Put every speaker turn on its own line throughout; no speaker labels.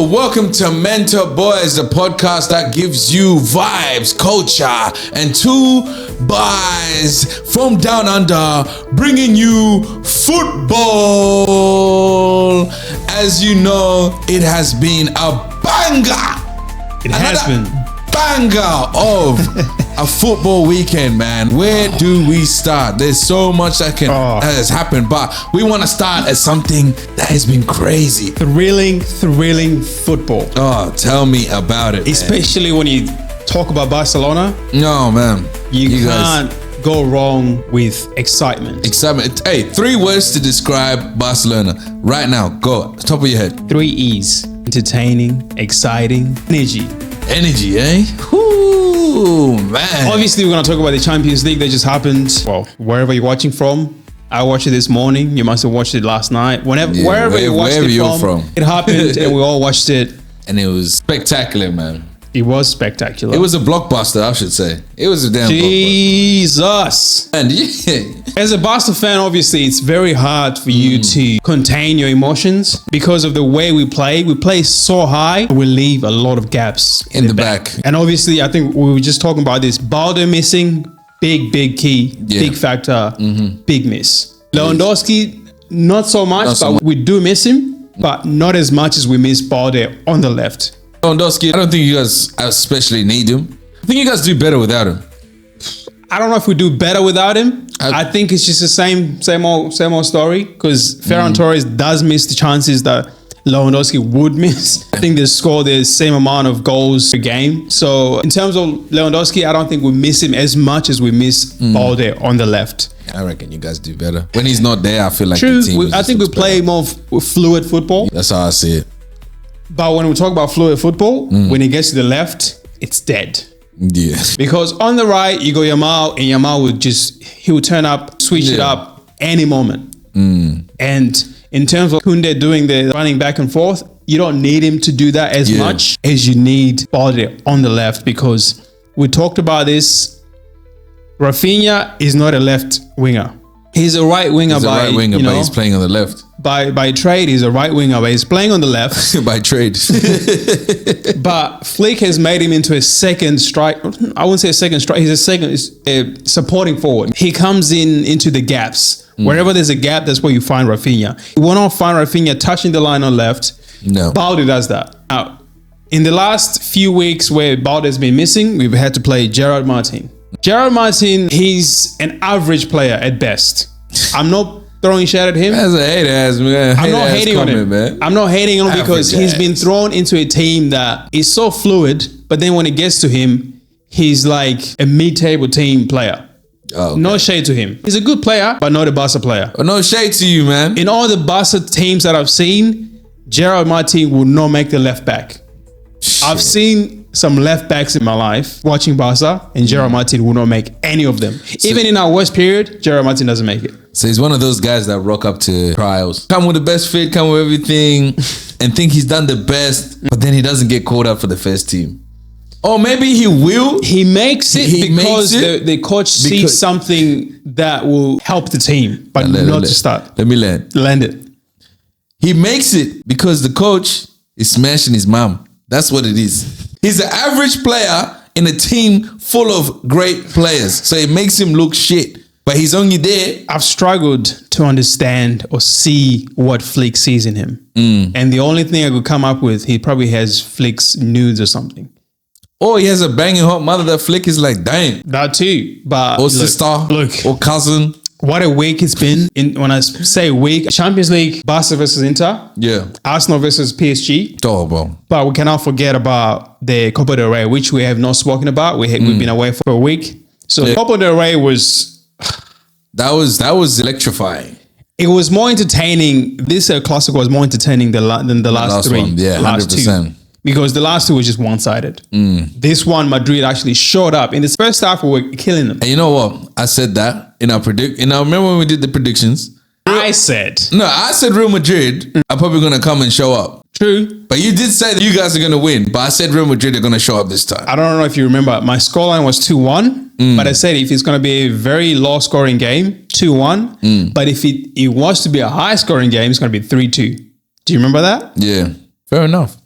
welcome to Mentor Boys, the podcast that gives you vibes, culture, and two boys from down under, bringing you football. As you know, it has been a banger. Banger of a football weekend, man. Where do we start? There's so much that has happened, but we want to start at something that has been crazy.
Thrilling football.
Oh, tell me about it,
especially when you talk about Barcelona.
No, man.
You can't go wrong with excitement.
Hey, 3 words to describe Barcelona right now. Go, top of your head.
3 E's. Entertaining, exciting,
Energy, eh? Ooh, man.
Obviously, we're going to talk about the Champions League that just happened. Well, wherever you're watching from. I watched it this morning. You must have watched it last night. Wherever you watched it from, it happened and we all watched it.
And it was spectacular, man.
It was spectacular.
It was a blockbuster, I should say. It was a damn
blockbuster.
And
as a Barca fan, obviously, it's very hard for you to contain your emotions because of the way we play. We play so high, we leave a lot of gaps
in the back.
And obviously, I think we were just talking about this. Balde missing, big key, big factor, big miss. Lewandowski, not so much, but we do miss him, but not as much as we miss Balde on the left.
Lewandowski, I don't think you guys especially need him. I think you guys do better without him.
I don't know if we do better without him. I think it's just the same old story because Ferran Torres does miss the chances that Lewandowski would miss. I think they score the same amount of goals a game. So in terms of Lewandowski, I don't think we miss him as much as we miss Balde on the left.
I reckon you guys do better. When he's not there, I feel like
the
team
I think we play more fluid football.
That's how I see it.
But when we talk about fluid football, when he gets to the left, it's dead.
Yeah.
Because on the right, you go Yamal, and Yamal he would turn up, switch it up any moment. And in terms of Koundé doing the running back and forth, you don't need him to do that as much as you need Balde on the left because we talked about this. Raphinha is not a left winger. He's a right winger
but he's playing on the left.
By trade, he's a right winger, but he's playing on the left.
By trade.
But Flick has made him into a second strike. I wouldn't say a second strike. He's a supporting forward. He comes into the gaps. Wherever there's a gap, that's where you find Raphinha. You will not find Raphinha touching the line on left.
No.
Balde does that. Now, in the last few weeks where Balde has been missing, we've had to play Gerard Martin. Gerard Martin, he's an average player at best. I'm not throwing shade at him.
That's a hate-ass, man.
I'm not hating on him,
man.
I'm not hating on him because he's been thrown into a team that is so fluid, but then when it gets to him, he's like a mid-table team player.
Oh, okay.
No shade to him. He's a good player, but not a Barca player.
Oh, no shade to you, man.
In all the Barca teams that I've seen, Gerard Martin will not make the left back. Shit. I've seen some left backs in my life watching Barca, and Gerard Martin will not make any of them. So, even in our worst period, Gerard Martin doesn't make it.
So he's one of those guys that rock up to trials, come with the best fit, come with everything, and think he's done the best, but then he doesn't get called up for the first team. Or maybe he will.
He makes it because the coach sees something that will help the team, but not to start.
Let me land
it.
He makes it because the coach is smashing his mom. That's what it is. He's an average player in a team full of great players. So it makes him look shit. But he's only there.
I've struggled to understand or see what Flick sees in him. And the only thing I could come up with, he probably has Flick's nudes or something.
Or he has a banging hot mother that Flick is like, damn.
That too. But
or sister. Or cousin.
What a week it's been. When I say week, Champions League, Barca versus Inter.
Yeah.
Arsenal versus PSG.
Oh, bro. But
we cannot forget about the Copa del Rey, which we have not spoken about. We've been away for a week. So the Copa del Rey was...
That was electrifying.
It was more entertaining. This Classico was more entertaining than the last three.
One. Yeah, 100%.
Because the last two were just one-sided. This one, Madrid actually showed up. In the first half, we were killing them.
And you know what? I said that in our remember when we did the predictions?
I said
Real Madrid are probably going to come and show up.
True.
But you did say that you guys are going to win. But I said Real Madrid are going to show up this time.
I don't know if you remember. My scoreline was 2-1. But I said if it's going to be a very low-scoring game, 2-1. But if it was to be a high-scoring game, it's going to be 3-2. Do you remember that?
Yeah. Fair enough.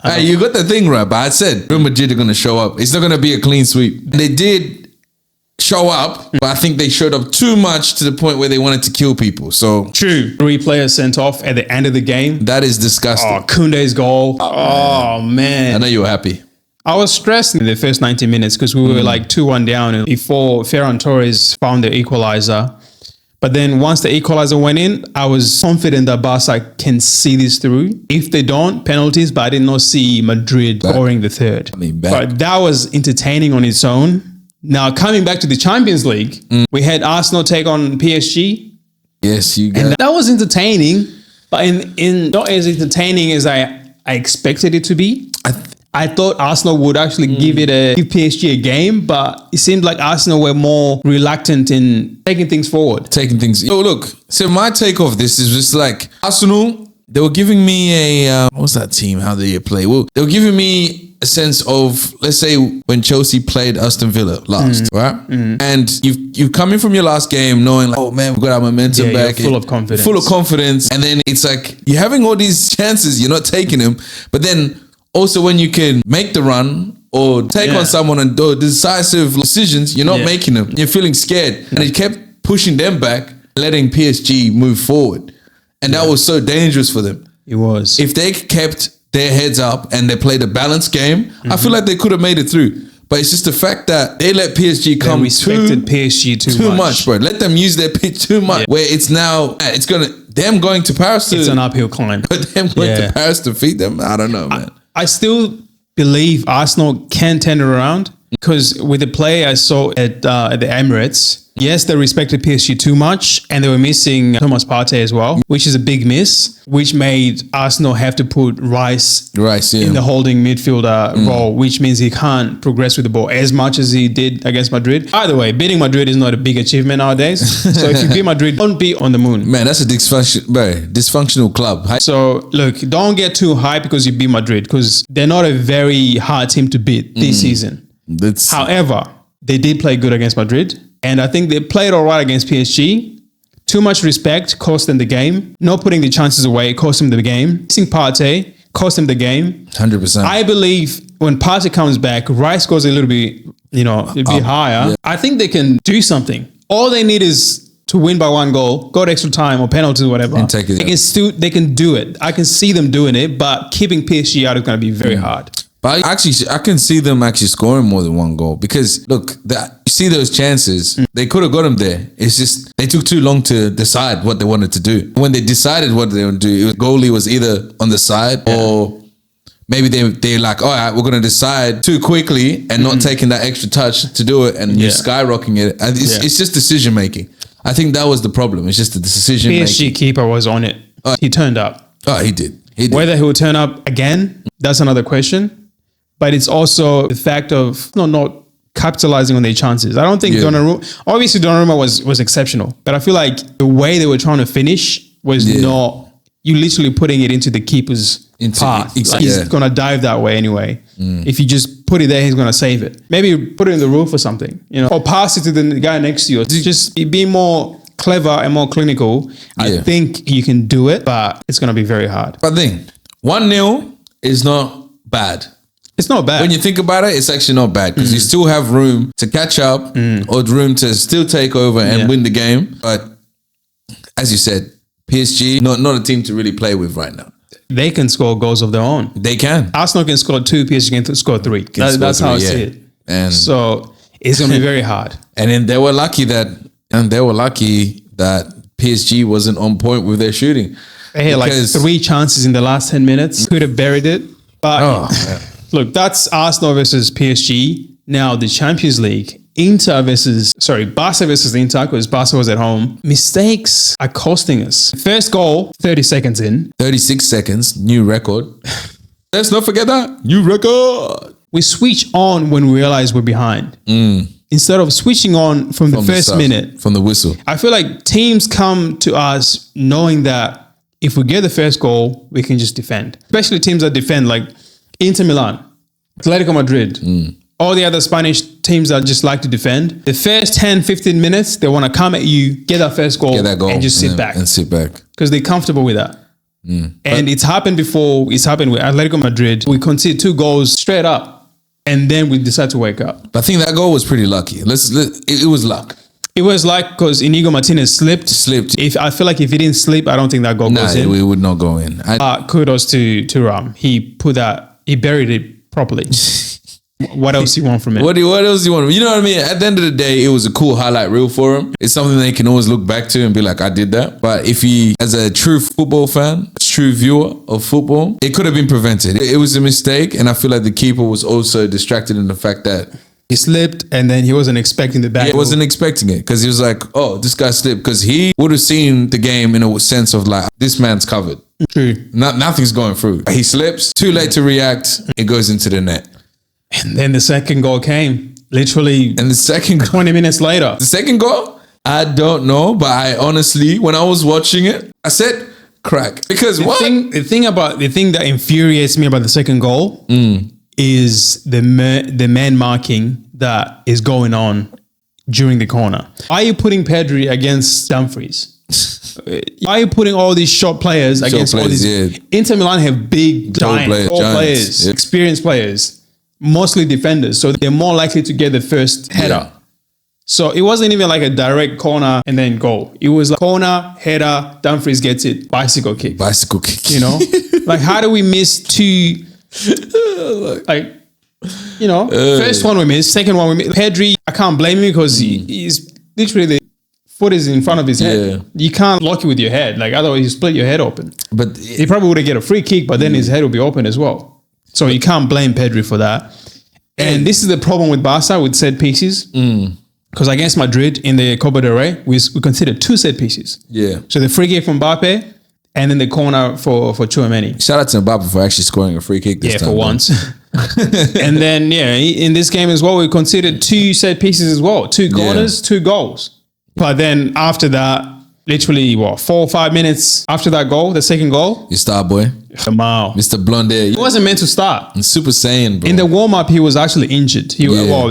Hey, you got the thing right, but I said Real Madrid are going to show up. It's not going to be a clean sweep. They did show up, but I think they showed up too much to the point where they wanted to kill people. So
True. 3 players sent off at the end of the game.
that is disgusting.
Oh, Koundé's goal. Oh, man.
I know you were happy.
I was stressed in the first 90 minutes because we were like 2-1 down before Ferran Torres found the equalizer. But then once the equalizer went in, I was confident that Barca can see this through. If they don't, penalties, but I did not see Madrid scoring the third. But that was entertaining on its own. Now, coming back to the Champions League, we had Arsenal take on PSG.
Yes, you got
And that was entertaining, but in not as entertaining as I expected it to be. I thought Arsenal would actually give PSG a game, but it seemed like Arsenal were more reluctant in taking things forward.
Oh, look. So my take of this is just like Arsenal, they were giving me a, what was that team? How did they play? Well, they were giving me a sense of, let's say when Chelsea played Aston Villa last, right? And you've come in from your last game knowing like, oh man, we've got our momentum back.
Full of confidence.
Full of confidence. And then it's like, you're having all these chances, you're not taking them. But then also when you can make the run or take on someone and do decisive decisions, you're not making them. You're feeling scared. And it kept pushing them back, letting PSG move forward. And that was so dangerous for them.
It was.
If they kept their heads up and they played a balanced game, I feel like they could have made it through. But it's just the fact that they let PSG come
PSG too much,
bro. Let them use their pitch too much. Where it's now, it's them going to Paris
it's an uphill climb.
But them going to Paris to defeat them, I don't know, man.
I still believe Arsenal can turn it around because with the play I saw at the Emirates, yes, they respected PSG too much and they were missing Thomas Partey as well, which is a big miss, which made Arsenal have to put Rice in the holding midfielder role, which means he can't progress with the ball as much as he did against Madrid. Either way, beating Madrid is not a big achievement nowadays. So if you beat Madrid, don't be on the moon.
Man, that's a dysfunctional club.
So look, don't get too high because you beat Madrid because they're not a very hard team to beat this season. However, they did play good against Madrid. And I think they played all right against PSG. Too much respect cost them the game. Not putting the chances away cost them the game. Missing Partey cost them the game.
100%.
I believe when Partey comes back, Rice goes a little bit, a bit higher. Yeah. I think they can do something. All they need is to win by 1 goal, go to extra time or penalties or whatever.
And take it.
They can do it. I can see them doing it, but keeping PSG out is going to be very hard.
But I can see them actually scoring more than 1 goal because look, you see those chances, they could have got them there. It's just they took too long to decide what they wanted to do. When they decided what they wanted to do, goalie was either on the side or maybe they're like, all right, we're going to decide too quickly and not taking that extra touch to do it and you're skyrocketing it. And it's just decision making. I think that was the problem. It's just the decision making.
PSG keeper was on it. He turned up.
Oh, he did.
Whether he will turn up again, that's another question. But it's also the fact of not capitalizing on their chances. I don't think obviously Donnarumma was exceptional, but I feel like the way they were trying to finish was not, you literally putting it into the keeper's path. He's going to dive that way anyway. If you just put it there, he's going to save it. Maybe put it in the roof or something, or pass it to the guy next to you. Just be more clever and more clinical. I think you can do it, but it's going to be very hard.
But then 1-0 is not bad.
It's not bad.
When you think about it, it's actually not bad because you still have room to catch up or room to still take over and win the game. But as you said, PSG, not a team to really play with right now.
They can score goals of their own.
They can.
Arsenal can score 2, PSG can score 3. That's how I see it. And so it's going to be very hard.
And then they were lucky that PSG wasn't on point with their shooting.
They had like 3 chances in the last 10 minutes. Could have buried it. But look, that's Arsenal versus PSG. Now the Champions League, Barca versus Inter, because Barca was at home. Mistakes are costing us. First goal, 30 seconds in.
36 seconds, new record. Let's not forget that. New record.
We switch on when we realize we're behind. Instead of switching on from the first minute.
From the whistle.
I feel like teams come to us knowing that if we get the first goal, we can just defend. Especially teams that defend like Inter Milan, Atletico Madrid, all the other Spanish teams that just like to defend. The first 10, 15 minutes, they want to come at you, get that first goal, and just sit back.
And sit back.
Because they're comfortable with that. And it's happened before. It's happened with Atletico Madrid. We conceded 2 goals straight up, and then we decided to wake up.
But I think that goal was pretty lucky. It was luck.
It was like because Inigo Martinez slipped. If I feel like if he didn't slip, I don't think that goal goes in.
It would not go in.
Kudos to Ram. He buried it properly. What else do you want from it?
What else do you want? You know what I mean? At the end of the day, it was a cool highlight reel for him. It's something they can always look back to and be like, I did that. But if he, as a true football fan, true viewer of football, it could have been prevented. It was a mistake. And I feel like the keeper was also distracted in the fact that
he slipped and then he wasn't expecting the back.
He wasn't expecting it because he was like, oh, this guy slipped. Because he would have seen the game in a sense of like, this man's covered.
True.
Nothing's going through. He slips, too late to react. It goes into the net.
And then the second goal came, literally.
And the second
20 minutes later.
The second goal? I don't know, but I honestly, when I was watching it, I said, crack. Because the
thing that infuriates me about the second goal is the man marking that is going on during the corner. Why are you putting Pedri against Dumfries? Why are you putting all these short players against all these? Yeah. Inter Milan have big, giant players, experienced players. Mostly defenders, so they're more likely to get the first header. Yeah. So it wasn't even like a direct corner and then goal. It was like corner, header, Dumfries gets it, bicycle kick. You know? Like how do we miss 2? Like, you know, first one we missed, second one we missed. Pedri, I can't blame him because he's literally the foot is in front of his head. Yeah. You can't lock it with your head. Like otherwise you split your head open. But he probably would have get a free kick, but then his head will be open as well. So you can't blame Pedri for that. And this is the problem with Barca with set pieces. Because against Madrid in the Copa del Rey, we considered 2 set pieces. Yeah. So the free kick from Mbappe and then the corner for Tchouaméni.
Shout out to Mbappe for actually scoring a free kick this time.
Yeah, for once. And then, in this game as well, we considered 2 set pieces as well. 2 corners, 2 goals. But then after that, literally, 4 or 5 minutes after that goal, the second goal.
Your star boy.
Jamal.
Mr. Blonde.
He wasn't meant to start.
Super Saiyan, bro.
In the warm-up, he was actually injured.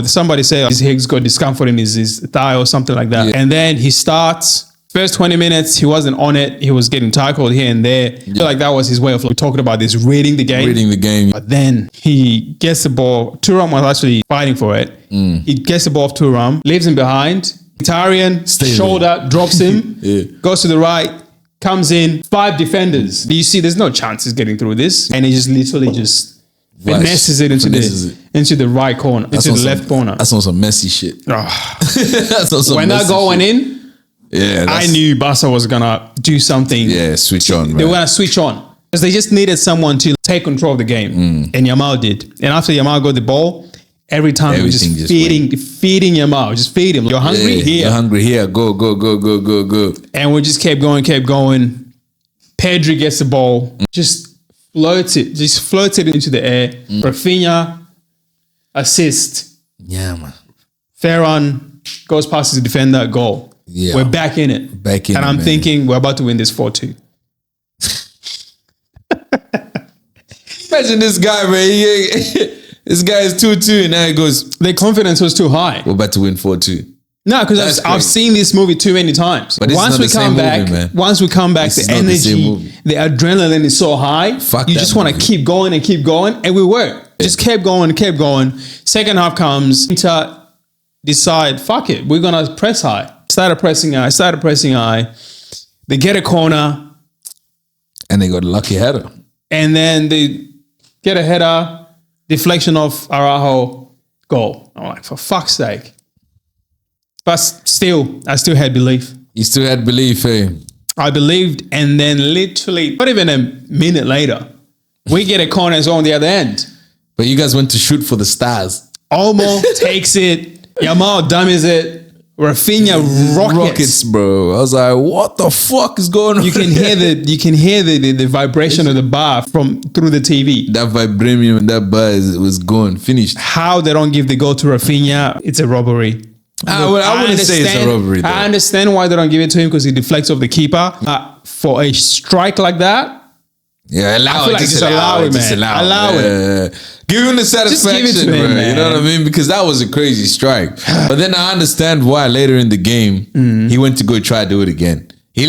Somebody said he's got discomfort in his thigh or something like that. Yeah. And then he starts. First 20 minutes, he wasn't on it. He was getting tackled here and there. I feel like that was his way of talking about this, reading the game. But then he gets the ball. Thuram was actually fighting for it. He gets the ball off Thuram, leaves him behind. Italian shoulder drops him, goes to the right, comes in, 5 defenders. You see, there's no chance he's getting through this, and he just literally finesses it into the right corner, into the left corner.
That's on some messy shit.
When that goal went in, I knew Barca was gonna do something.
Yeah, switch on.
They were gonna switch on because they just needed someone to take control of the game, and Yamal did. And after Yamal got the ball. Every time we were just feeding Yamal, just feed him. You're hungry here.
You're hungry here. Go.
And we just kept going. Pedri gets the ball, just floats it into the air. Raphinha, assist.
Yeah, man.
Ferran goes past his defender, goal. Yeah. We're back in it. And I'm thinking we're about to win this 4-2.
Imagine this guy, man. This guy is 2-2 and now he goes...
Their confidence was too high.
We're about to win 4-2.
No, because I've seen this movie too many times.
But once we come back,
the energy, the adrenaline is so high. You just want to keep going. And we were. Just kept going. Second half comes. Inter decide, fuck it. We're going to press high. Started pressing high. They get a corner.
And they got a lucky header.
And then they get a header. Deflection of Araujo, goal. I'm like, for fuck's sake. But still, I still had belief.
You still had belief, eh?
I believed, and then literally, not even a minute later, we get a corner as well on the other end.
But you guys went to shoot for the stars.
Olmo takes it. Yamal dummies it. Raphinha rockets,
bro. I was like, what the fuck is going on?
You can hear the vibration of the bar through the TV.
That vibranium, that bar was gone, finished.
How they don't give the goal to Raphinha, it's a robbery.
I wouldn't say it's a robbery, though.
I understand why they don't give it to him because he deflects off the keeper. For a strike like that,
allow it. Just allow it, man. Allow it. Give him the satisfaction, just give it to him, man. You know what I mean? Because that was a crazy strike. But then I understand why later in the game, he went to go try to do it again. He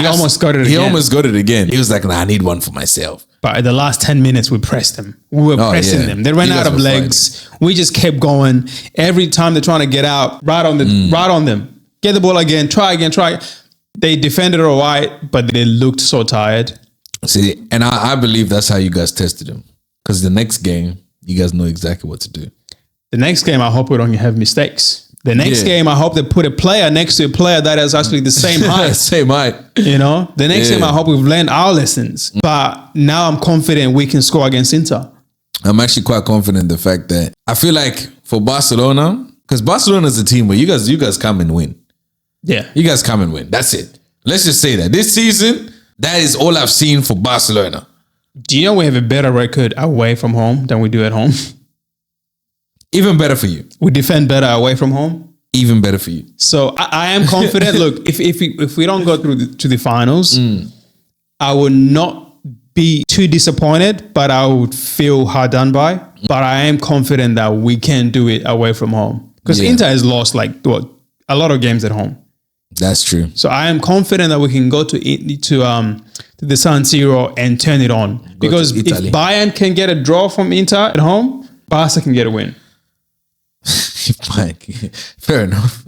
almost got it
He
again.
almost got it again. He was like, nah, I need one for myself.
But at the last 10 minutes, we pressed them. We were pressing them. They ran
You
out
guys
of
were
legs. We just kept going. Every time they're trying to get out, right on them. Get the ball again. Try again. They defended all right, but they looked so tired.
See, and I believe that's how you guys tested him. Because the next game, you guys know exactly what to do.
The next game, I hope we don't have mistakes. The next game, I hope they put a player next to a player that is actually the same height.
Same height.
You know? The next game, I hope we've learned our lessons. But now I'm confident we can score against Inter.
I'm actually quite confident in the fact that I feel like for Barcelona, because Barcelona is a team where you guys come and win.
Yeah.
You guys come and win. That's it. Let's just say that. This season, that is all I've seen for Barcelona.
Do you know we have a better record away from home than we do at home?
Even better for you.
We defend better away from home.
Even better for you.
So I am confident. Look, if we don't go through to the finals, I would not be too disappointed, but I would feel hard done by. But I am confident that we can do it away from home because Inter has lost a lot of games at home.
That's true.
So I am confident that we can go to the San Siro and turn it on. Because if Bayern can get a draw from Inter at home, Barca can get a win.
Fair enough.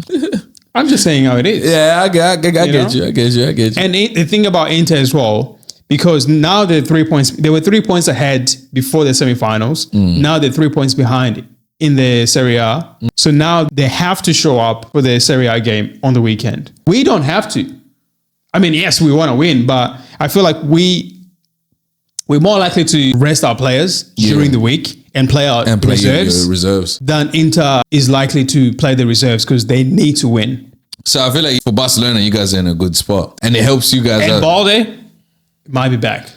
I'm just saying how it is.
Yeah, I get you.
And the thing about Inter as well, because now they're 3 points. They were 3 points ahead before the semifinals. Now they're 3 points behind in the Serie A. So now they have to show up for the Serie A game on the weekend. We don't have to. I mean, yes, we want to win, but I feel like we're more likely to rest our players during the week and play our reserves than Inter is likely to play the reserves because they need to win.
So I feel like for Barcelona, you guys are in a good spot. And it helps you guys out.
And Balde might be back.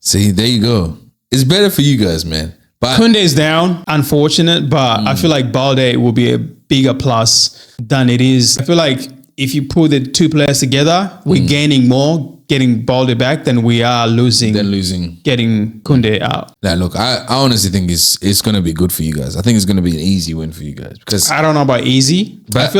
See, there you go. It's better for you guys, man. But
Koundé is down, unfortunate, but I feel like Balde will be a bigger plus than it is. I feel like if you put the two players together, we're gaining more, getting Balde back, than we are losing. Getting Koundé out.
Yeah, look, I honestly think it's going to be good for you guys. I think it's going to be an easy win for you guys because
I don't know about easy, but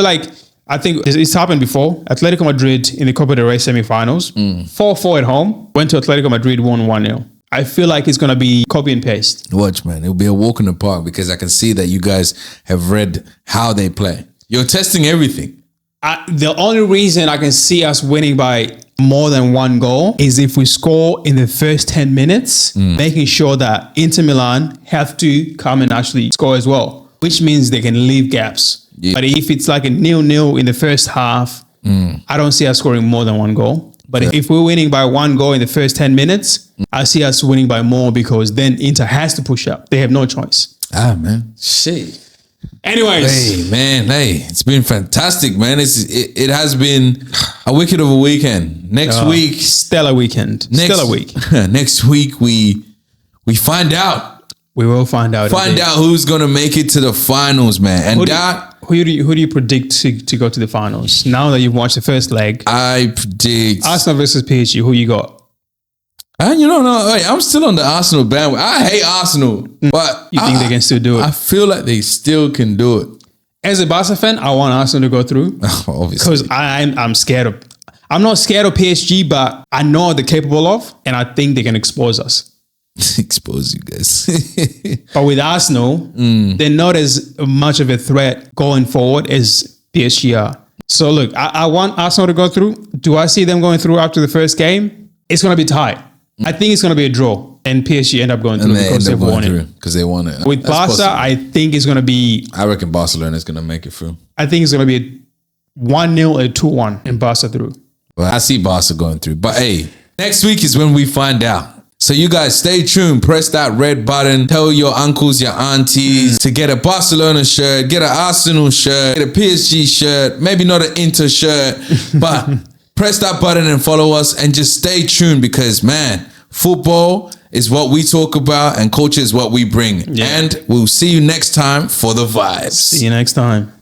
I think it's happened before. Atletico Madrid in the Copa del Rey semifinals, 4-4 at home, went to Atletico Madrid, won 1-0. I feel like it's going to be copy and paste.
Watch, man. It'll be a walk in the park because I can see that you guys have read how they play. You're testing everything.
The only reason I can see us winning by more than one goal is if we score in the first 10 minutes, making sure that Inter Milan have to come and actually score as well, which means they can leave gaps. Yeah. But if it's like a 0-0 in the first half, I don't see us scoring more than one goal. But if we're winning by one goal in the first 10 minutes, I see us winning by more because then Inter has to push up. They have no choice.
Man. Shit.
Anyways.
Hey, man. Hey, it's been fantastic, man. It has been a wicked of a weekend. Next week.
Stellar weekend. Stellar week.
Next week, we find out.
We will find out.
Find out who's going to make it to the finals, man. And
who do you predict to go to the finals? Now that you've watched the first leg.
I predict
Arsenal versus PSG. Who you got?
I'm still on the Arsenal bandwagon. I hate Arsenal, but
you think they can still do it?
I feel like they still can do it.
As a Barca fan, I want Arsenal to go through.
Obviously,
because I'm scared of. I'm not scared of PSG, but I know what they're capable of, and I think they can expose us.
Expose you guys.
But with Arsenal, they're not as much of a threat going forward as PSG are. So look, I want Arsenal to go through. Do I see them going through after the first game? It's going to be tight. I think it's going to be a draw, and PSG end up going through because they've won it.
Because they won it.
With Barca, possible. I think it's going to be.
I reckon Barcelona is going to make it through.
I think it's going to be a 1-0 or 2-1 and Barca through.
Well, I see Barca going through, but hey, next week is when we find out. So you guys stay tuned, press that red button, tell your uncles, your aunties to get a Barcelona shirt, get an Arsenal shirt, get a PSG shirt, maybe not an Inter shirt, but press that button and follow us and just stay tuned because, man, football is what we talk about and culture is what we bring. Yeah. And we'll see you next time for the vibes.
See you next time.